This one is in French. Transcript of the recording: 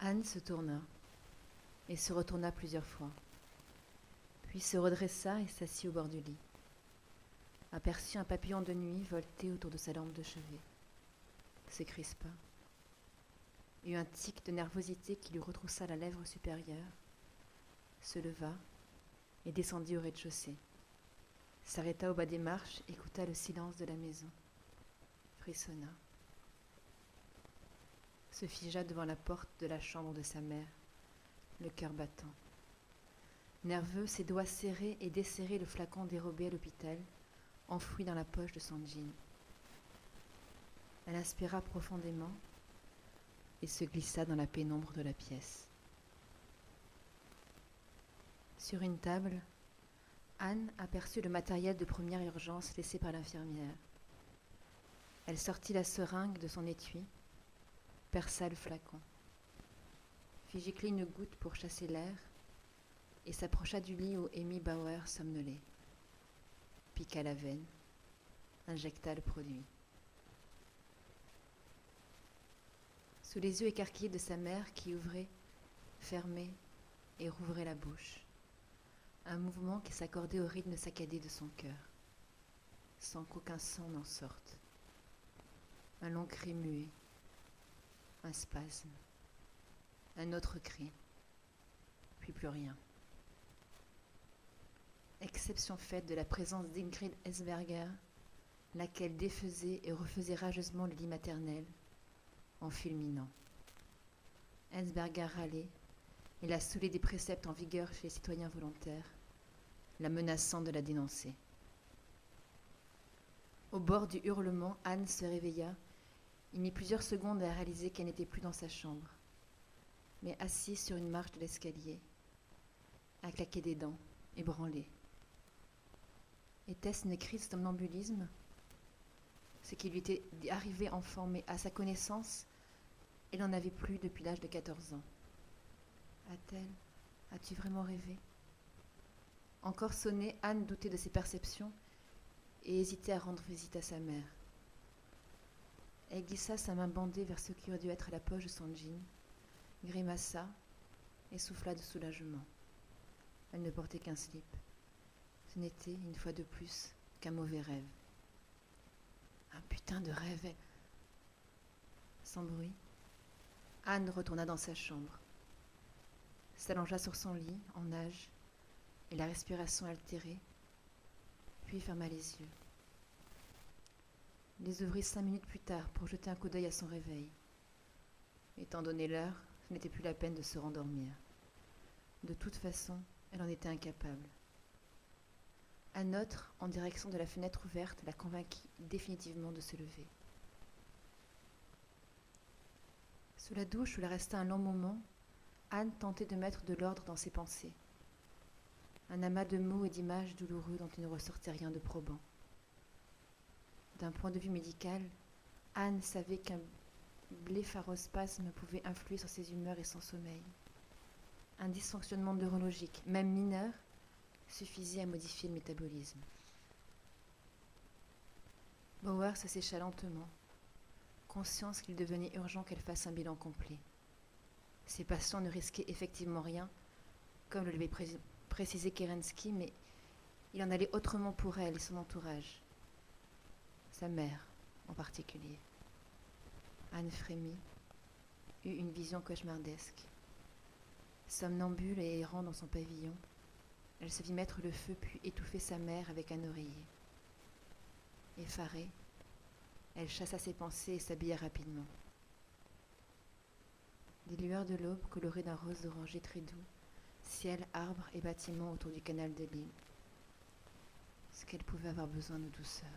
Anne se tourna et se retourna plusieurs fois, puis se redressa et s'assit au bord du lit. Aperçut un papillon de nuit volter autour de sa lampe de chevet. Se crispa, eut un tic de nervosité qui lui retroussa la lèvre supérieure, se leva et descendit au rez-de-chaussée. S'arrêta au bas des marches, écouta le silence de la maison. Frissonna. Se figea devant la porte de la chambre de sa mère, le cœur battant. Nerveux, ses doigts serraient et desserraient le flacon dérobé à l'hôpital, enfoui dans la poche de son jean. Elle inspira profondément et se glissa dans la pénombre de la pièce. Sur une table, Anne aperçut le matériel de première urgence laissé par l'infirmière. Elle sortit la seringue de son étui, perça le flacon, fit gicler une goutte pour chasser l'air et s'approcha du lit où Amy Bauer somnolait. Piqua la veine, injecta le produit. Sous les yeux écarquillés de sa mère qui ouvrait, fermait et rouvrait la bouche, un mouvement qui s'accordait au rythme saccadé de son cœur, sans qu'aucun son n'en sorte. Un long cri muet, un spasme, un autre cri, puis plus rien. Exception faite de la présence d'Ingrid Hesberger, laquelle défaisait et refaisait rageusement le lit maternel, en fulminant. Hesberger râlait et la saoulait des préceptes en vigueur chez les citoyens volontaires, la menaçant de la dénoncer. Au bord du hurlement, Anne se réveilla. Il mit plusieurs secondes à réaliser qu'elle n'était plus dans sa chambre, mais assise sur une marche de l'escalier, à claquer des dents, ébranlée. Était-ce une crise de somnambulisme? Ce qui lui était arrivé enfant, mais à sa connaissance, elle n'en avait plus depuis l'âge de 14 ans. As-tu vraiment rêvé? Encore sonnée, Anne doutait de ses perceptions et hésitait à rendre visite à sa mère. Elle glissa sa main bandée vers ce qui aurait dû être la poche de son jean, grimaça et souffla de soulagement. Elle ne portait qu'un slip. Ce n'était, une fois de plus, qu'un mauvais rêve. Un putain de rêve. Sans bruit, Anne retourna dans sa chambre, s'allongea sur son lit, en nage, et la respiration altérée, puis ferma les yeux. Les ouvrit 5 minutes plus tard pour jeter un coup d'œil à son réveil. Étant donné l'heure, ce n'était plus la peine de se rendormir. De toute façon, elle en était incapable. Un autre, en direction de la fenêtre ouverte, la convainquit définitivement de se lever. Sous la douche où elle resta un long moment, Anne tentait de mettre de l'ordre dans ses pensées. Un amas de mots et d'images douloureux dont il ne ressortait rien de probant. D'un point de vue médical, Anne savait qu'un blépharospasme pouvait influer sur ses humeurs et son sommeil. Un dysfonctionnement neurologique, même mineur, suffisait à modifier le métabolisme. Bauer se sécha lentement, conscience qu'il devenait urgent qu'elle fasse un bilan complet. Ses patients ne risquaient effectivement rien, comme l'avait précisé Kerensky, mais il en allait autrement pour elle et son entourage. Sa mère, en particulier. Anne frémit, eut une vision cauchemardesque. Somnambule et errant dans son pavillon, elle se vit mettre le feu puis étouffer sa mère avec un oreiller. Effarée, elle chassa ses pensées et s'habilla rapidement. Des lueurs de l'aube colorées d'un rose orangé très doux, ciel, arbres et bâtiments autour du canal de l'île. Ce qu'elle pouvait avoir besoin de douceur.